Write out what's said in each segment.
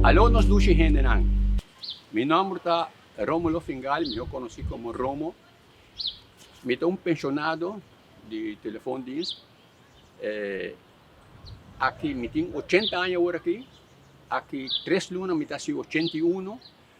Alô, nós duas gente não. Meu nome está Romulo Fingal, eu conheci como Romo. Eu estou um pensionado de telefone dienst. Aqui, eu tenho 80 anos agora aqui. Aqui, 3 lunas, eu estou 81.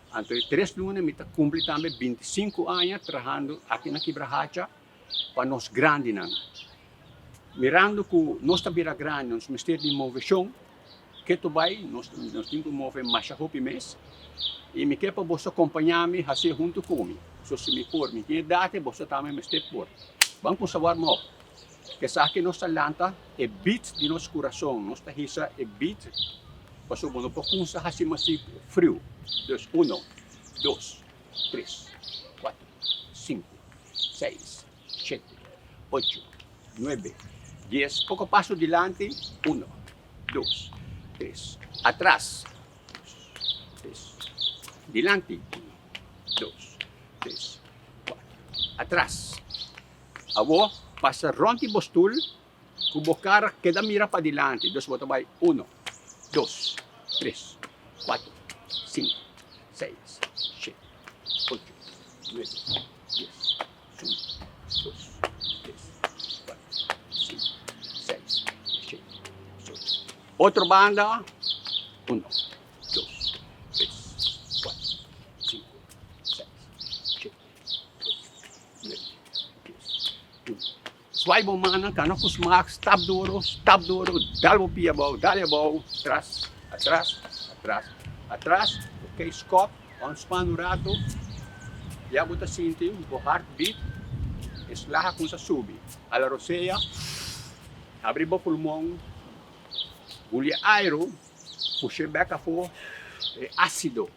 Então, 3 lunas, eu estou completando 25 anos trabalhando aqui na Quebrahacha para nós grandes. Mirando que nós estamos grandes, nós temos de inovação. Que tu vai, nós temos que mover mais rápido mês. E me quer para você acompanhar-me, fazer junto comigo. Se me for, me quer dar, você também me está por. Vamos saber mais. Que sabe que nossa lanta é beat de nosso coração, nossa risa é beat. Passou bom, por começar a fazer mais frio. Então, 1, 2, 3, 4, 5, 6, 7, 8, 9, 10. Pouco passo adiante. 1, 2, 3. Atrás. 3. Dilante. 1, 2, 3, 4. Atrás. Abo, passa ronti bostul, cubo cara queda mira para dilante. Dos bota vai 1, 2, 3, 4, 5, 6, 7, 8, 9, 10, 1, 2, 3, 4, 5, 6, 7, 8. Outra banda. 1, 2, 3, 4, 5, 6, 7, 8, 9, 10, 1. Swai bom mana, cana com os marcos, tab duro, dalbo pia bom, dalha bom, atrás, atrás, atrás, atrás, ok, scope, on span no rato, já bota sinti, o heartbeat, eslaha com sa subi, ala roseia, abre o pulmão, ulha aero, puxa beca for, é ácido,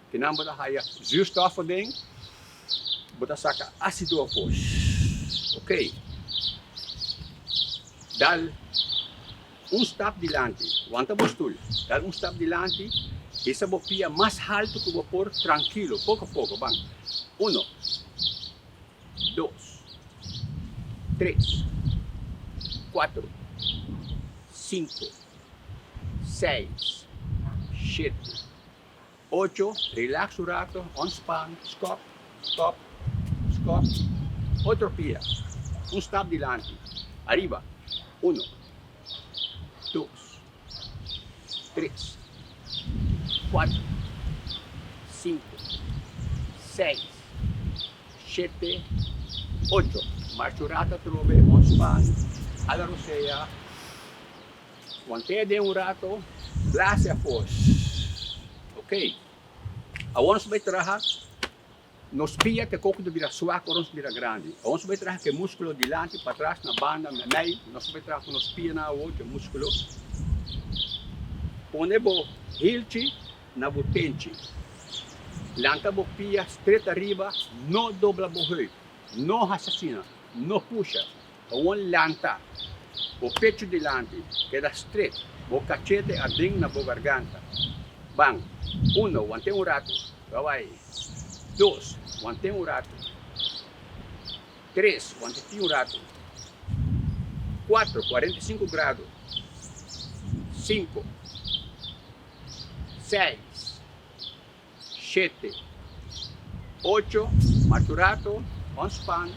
que não bota raia, zuurstof ding, bota saca ácido for, ok. Dal step dilante, wanta bostul, dal step dilante, essa bopia mais alto que vou tranquilo, pouco a pouco, bang. 1, 2, 3, 4, 5, 6, 7, 8, relax o rato, on span, stop, stop, stop, outro pia, step dilante, arriba. 1, 2, 3, 4, 5, 6, 7, 8. Marchurata trove, on span, alla roseia. Quando de um rato, blase a força. Ok? Aonde você vai trabalhar? Nos pia que coco de vira suaco, nos vira grande. Ons vai trabalhar que músculo dilante para trás na banda, na meio, nós vai trabalhar com nos pia na outra músculo. Pone bo hilchi na botente. Lanta bo pia straight arriba, no dobla bo hoi, no assassina, no puxa. On lanta, o pecho dilante, queda straight, bo cachete ading na bo garganta. Bang, 1, mantém um rato, vai. 2, mantém um rato. 3, mantém um rato. 4, 45 graus. 5, 6, 7, 8, maturato, on span,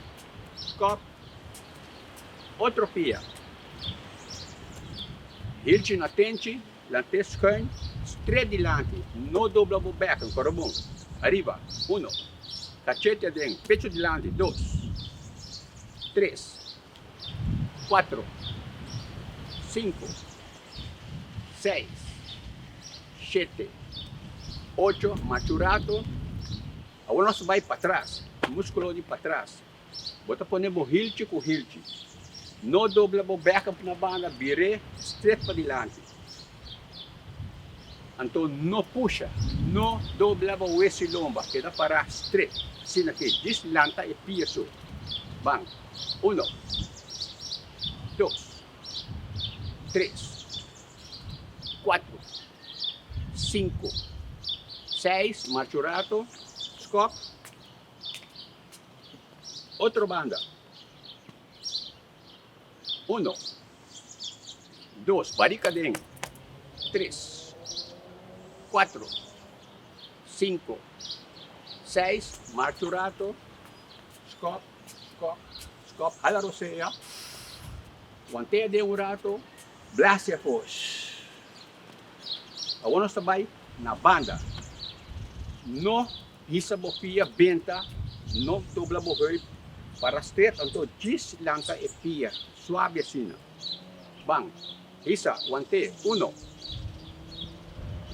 scop, outro pia. Hilchi na tente, lante schuin, straight dilante, no dobla o beco, ancora bom. Arriba, 1, cachete adentro, pecho dilante, 2, 3, 4, 5, 6, 7, 8, maturato. Agora nós vai para trás, músculo de para trás. Bota poner o hilchi com hilchi. No dobla o beco na banda, vire straight para dilante. Então não puxa, não dobla o esse lomba, queda para straight. Assim aqui, deslanta e piso. Bang. 1, 2, 3, 4, 5, 6, maturato, scop. Outra banda. 1, 2, barica dentro. 3, 4, 5, 6, marcha un rato, stop, stop, stop, jala rosea, guantea de un rato, blase a força. Agora nós trabalhamos na banda. Não risa bofia benta, não dobla bofia para straight, então deslanca e pia, suave assim. Bang, risa, guante, 1,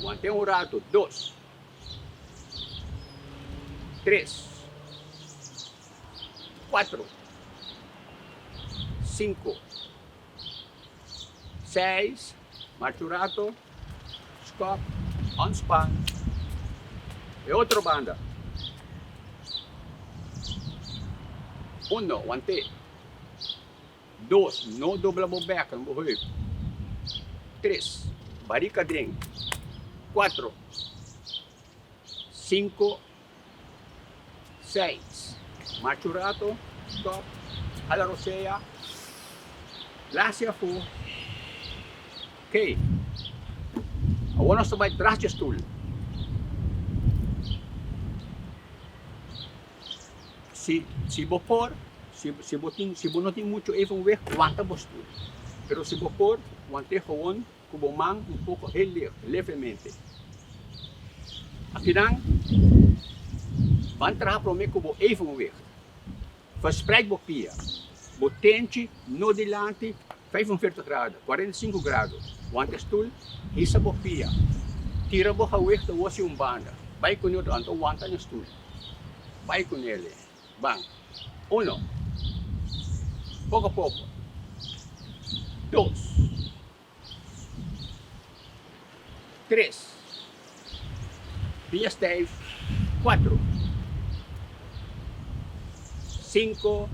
guante um rato, 2, 3, 4, 5, 6, marcha un rato, stop, unspan. E outra banda. 1, guante. 2, não dobla bobeca, não borrei. 3, barica dentro. 4, 5, 6, marcha un rato, stop, jala rosea, blase a full. Ok. Agora nós vamos atrás de stool. Se vapor, se não tem muito evenweg, aguanta o stool. Pero se vapor, aguante gewoon com o mão um pouco levemente. Aqui não, vamos trabalhar para mim com o evenweg. Verspreid o pia. Botente, no delante, 45 graus, 45 graus. Aguanta stool, hisa o pia. Tira o hawek da wasi banda. Vai com ele, então aguanta no stool. Vai com ele. Bang. 1, pouco a pouco. 2, 3, pia stave. 4, 5,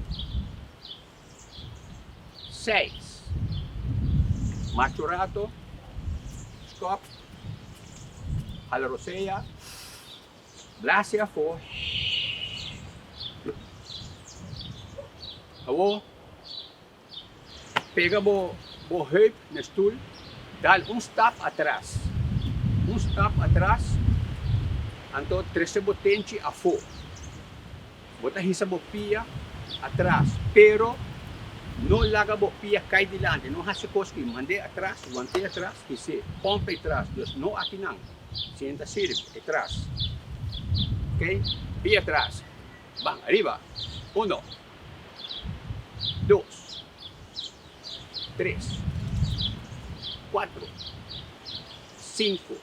6, marcha un rato, stop, jala rosea, blase a full. Agora, pega o heup no stool, dá step atrás. Step atrás, então trece botente a full. Bota hisa o pia atrás, pero não larga a pia cai delante, não hace coisa que mande atrás, guante atrás, que se pompe atrás, então não aqui não, senta sirve atrás, ok? Pia atrás, bang, arriba, 1, 2, 3, 4, 5,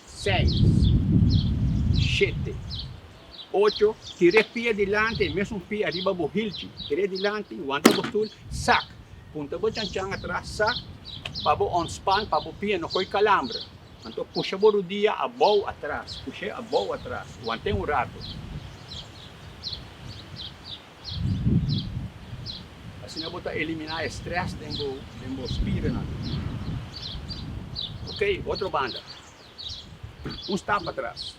6, 7, 8, tirei pia delante, mesmo pia arriba do hilt, tirei delante, aguanta o stool, sac, punta o chanchan atrás, sac, para o on-span, para o pia, não foi calambre. Então, puxa o rodia a bow atrás, puxa a bow atrás, aguantei um rato. Assim, eu vou eliminar o estresse dentro espírito. Ok, outra banda. Step atrás.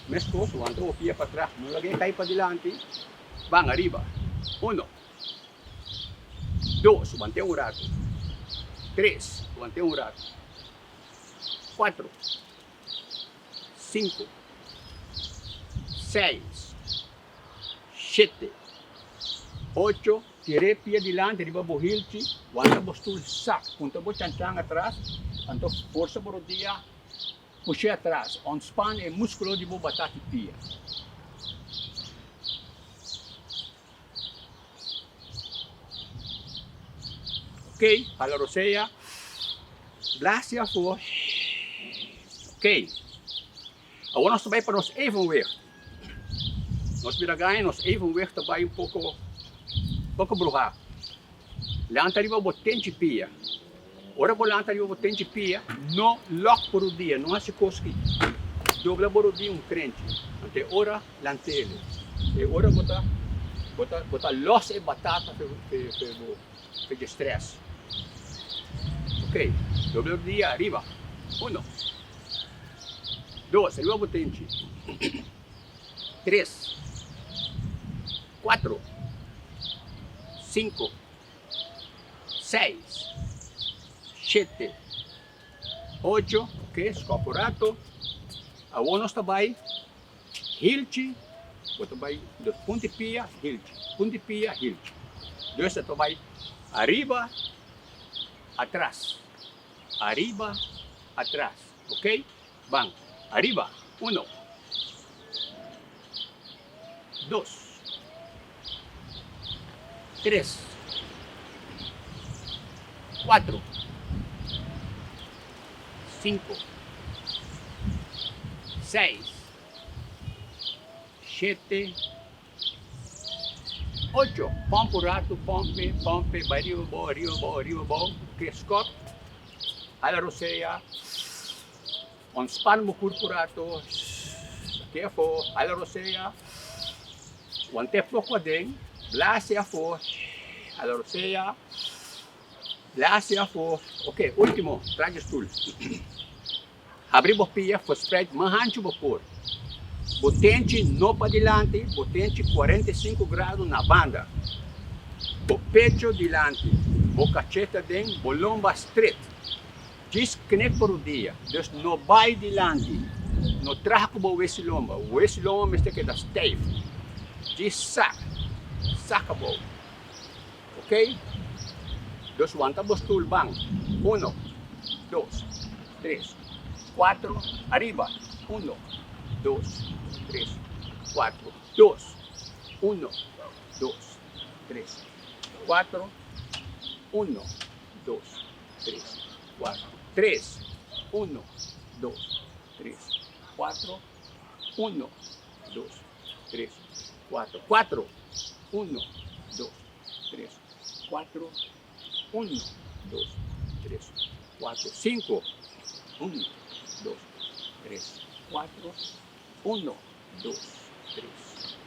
Mesmo coisa, aguantou o pia para trás, não liguei cair para delante, bang, arriba. 1, 2, aguantei um rato. 3, aguantei um rato. 4, 5, 6, 7, 8, tirei pia delante, arriba do hilt, aguanta o stool, sac, punta o chanchan atrás, então força por o dia, puxei atrás, on-span é músculo de batata pia. Ok, jala rosea, blase a full. Ok, agora nós vamos para os evenweg. Nós viragay, nos evenweg também pouco brujar. Lanta arriba botente pia. Ora por lanta arriba botente pia, não lock por o dia, não há se cosqui. Dobla por o dia crente. Ante ora lantele. E ora bota los e batata per stress. Ok, dobla o dia arriba. 1, 2, arriba botente. 3, 4, 5, 6, 7, 8, Ok, scorporato. Agora nós também, hilti, você vai dos puntipia, hilti, puntipia, hilti. Dus você vai arriba, atrás, arriba, atrás, ok? Vamos, arriba, 1, 2, 3, 4, 5, 6, 7, 8. Pompe o rato, pompe, pompe, vai arriba, boa, arriba, boa, arriba, boa. Ok, Scott. Alla rosea. Ontspan mo corporato. Careful. Alla rosea. Wante poco din. Blase afo. Alla rosea. Blase afo. Ok, último. Traje stool. Abrir a pia, for spread, manhancho vapor. Potente no para delante, potente 45 graus na banda. O pecho delante, o cacheta dentro, o lomba straight. Diz knek por o dia. Dus no vai delante, no trago o esse lomba. O esse lomba tem que dar stijf. Diz saca bom. Ok? Dus wanta bostul bang. 1, 2, 3, 4, arriba. 1, 2, 3, 4, 2, 1, 2, 3, 4, 1, 2, 3, 4, 3, 1, 2, 3, 4, 1, 2, 3, 4, 4, 1, 2, 3, 4, 1, 2, 3, 4, 5, 1, 2, 3, 4, 1, 2, 3,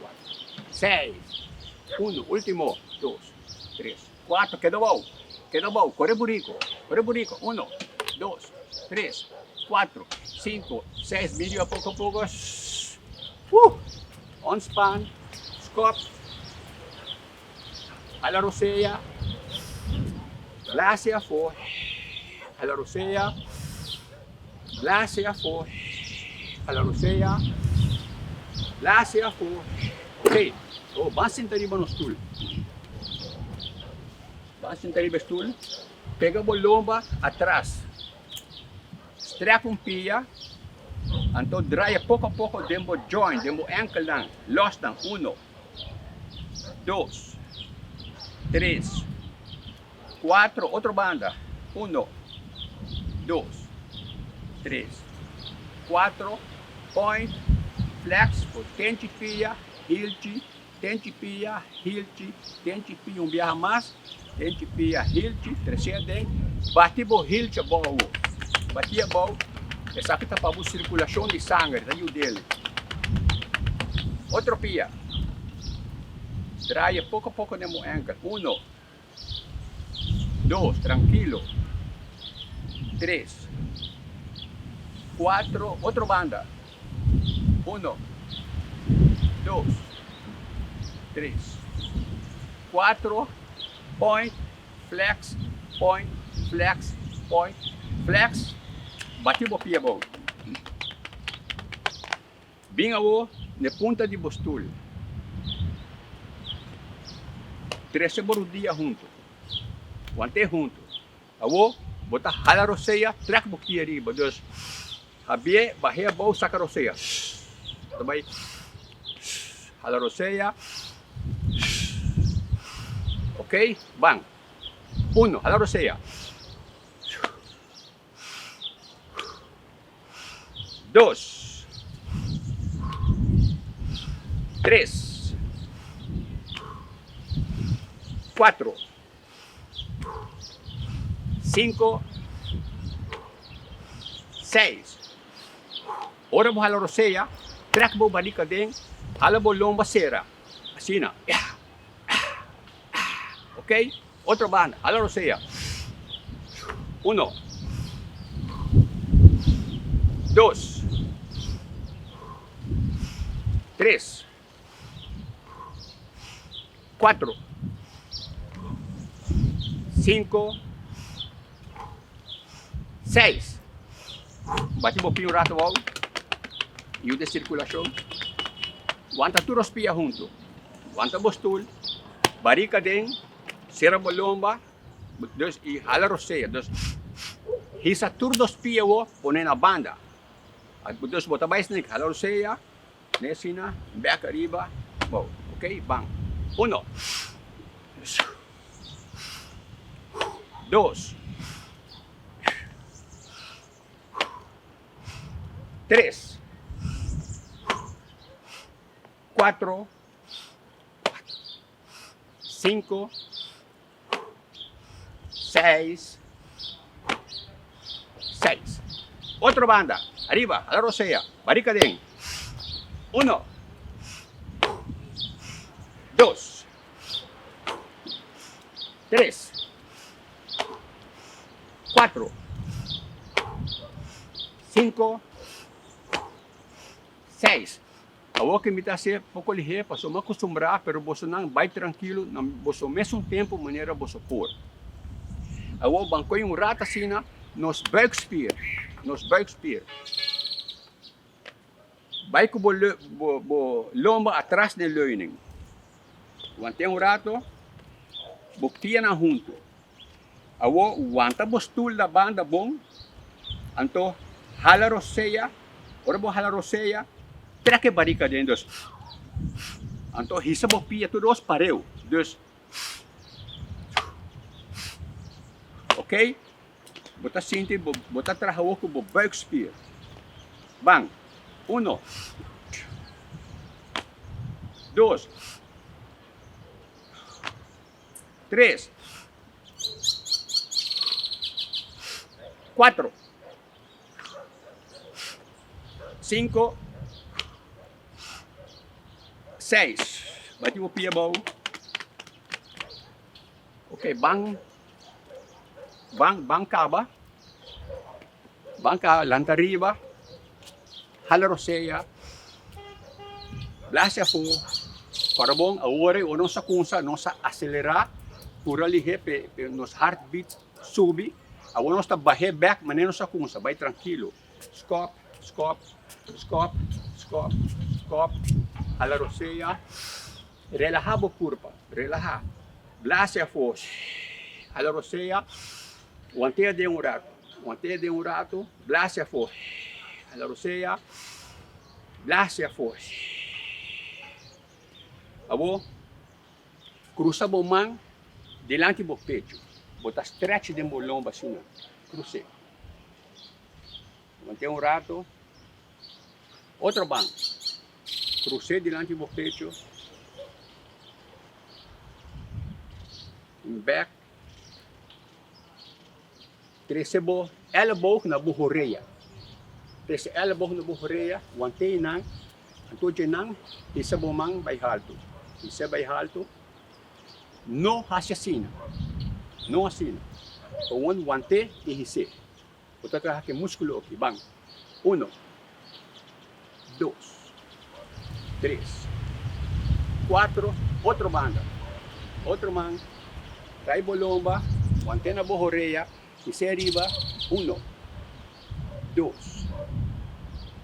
4, 6, 1, último, 2, 3, 4, quedó bom, corre burico, 1, 2, 3, 4, 5, 6, medio a poco, on span, scop, a la rosella, blase a for, a la rosella, blase a for, a la rosella, blase a for. Ok, vas a sentar arriba no stool. Vas a sentar arriba no stool, pega a lomba atrás, estreca pia, então draia pouco a pouco dentro do joint, dentro do ankle lang, los lang, 1, 2, 3, 4, outra banda, 1, 2, 3, 4, point, flex, tente pia, hilt, tente pia, hilt, tente pia, viaja mais, tente pia, hilt, terceira dentro, bate bo hilt a bola, bate a bola, essa aqui tá para a circulação de sangue, daí o dele. Outro pia, traia pouco a pouco no ankle, 1, 2, tranquilo, 3, 4, outra banda, 1, 2, 3, 4, point, flex, point, flex, point, flex, bati o pia bom. Bem ao na ponta de bostul. 13 dia junto. Quante junto. Awo, bota hala roseia, track boquinha arriba. Dus, habie, bahia bom, saca roseia. Também, hala roseia. Ok, bang. 1, hala roseia. 2, 3, 4, 5, 6. Ora mo hala roseia, track mo balik din, hala mo lomba sera. Assim na. Ok? Outra banda, hala roseia. 1, 2, 3, 4, 5, 6, Bate o pio rato ao. E o de circulação. Wanta tu respira junto. Wanta bostul. Barika den. Sera bolomba. Dus e hala roceia. Dus hisa tur dos pia o pone na banda. Dus bota mais nik hala roceia. Nesina. Back arriba. Bom. Ok? Bang. 1. 2. 3. 4. 5. 6. 6. Outra banda. Arriba, a la rosea. Barika den. 1. 2. 3. 4. 5. 6. A que me dá ser pouco ligeiro, para me acostumbrar, pero você não vai tranquilo, você ao mesmo tempo maneira você pôr. A banco um rato assim, nos buikspier, vai com o lomba atrás da leuning. Quando tem rato, botia na junto. A wanta bostul da banda bom, anto hala roceia, ora bo hala roceia, trekke barika dentro. Anto hisa bopia todos pareu. Dus ok? Bota sente, bota trabalho com o buikspier. Bang. 1. 2. 3. 4. 5. 6. Bati o pia bom. Ok, bang caba. Banca lantariba. Hala roceia. Blasya po. Para bom, agora o nossa kunsa, nossa acelerar, pura ligeiro, nos heartbeat subi. Agora nós está barrer back, mas nem nossa kunsa, vai tranquilo. Scop. Hala roceia. Relaxa a curva, relaxa. Blasya po. Hala roceia. Mantenha de um rato, blasya po. Hala roceia. Blasya po. Abo, cruza bo man delante do peito. Bota stretch de lomba assim, cruze. Mantém um rato. Outro banco. Cruze delante do peito. Back. Tresebo elbow na buhoreia. Trese elbow na buhoreia. Mantém nang. Anto nang. Isa bo man by halto. Isa by halto. No assassina. No assina. Com um guante e hise. Bota trabalhar que músculo aqui. Bang. 1. 2. 3. 4. Outro banda. Outro man. Trai bolomba. Guante na buhoreia. Hise arriba. 1. 2.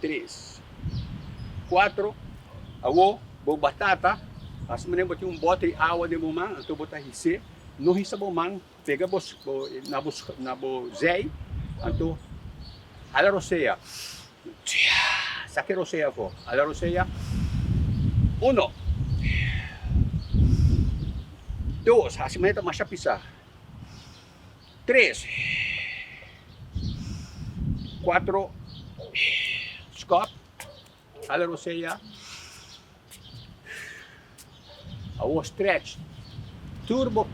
3. 4. Awo. Bo batata. As manem botar bote de água de momang, então botar hise, no hisa momang, pega na bo zei, então ala roceia. Saque roceia fo, ala roceia. 1. 2, assim manem mais pisar. 3. 4. Scop. Ala roceia. O stretch, turbo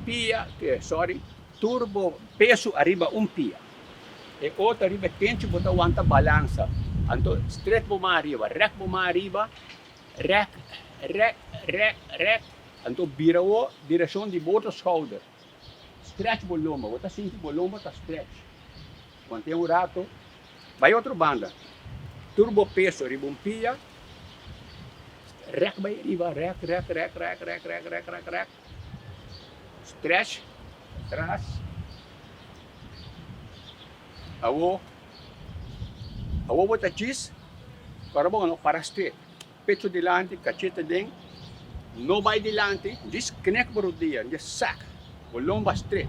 peso arriba pia. E outro arriba tente botar o balança. Então, stretch bo mais arriba, rec. Então, vira o direção de outro shoulder. Stretch bolomba, bota assim, bolomba tá stretch. Mantém um rato. Vai outro banda. Turbo peso arriba pia. Rec by arriba, rec. Stretch, atrás. Awo. Awo bota cheese, para bom, para straight. Pecho delante, cachete dentro, no vai delante, just connect por o dia, just sac. O lomba straight,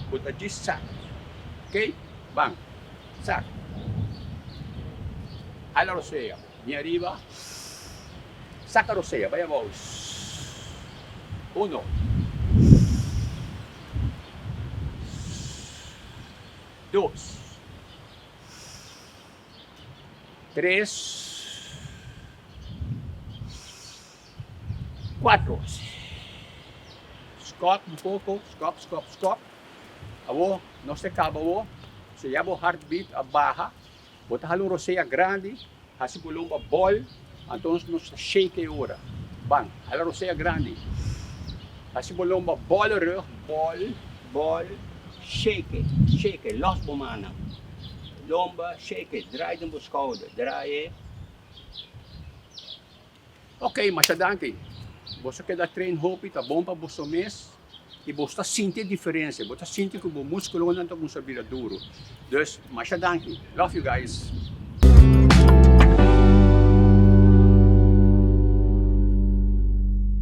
bota just sac. Ok? Bang, sac. A la rosella, mi arriba, saca rosella, vaya vos. 1, 2, 3, 4. Scop um pouco, scop. Abo, não se acaba, se já o heartbeat a barra, bota halong rosella grande, assim pulong a ball, então nos shake ora. Bang, hala rosella grande. Assim pulong a ball, shake, los bomana. Lomba, shake, draai de schouder, draai. Ok, mas danke. Você quer dar treino hopi, tá bom para você mês. E você está sentindo a diferença, você está sentindo que o músculo não está com sabida duro. Dus, mas danke. Love you guys.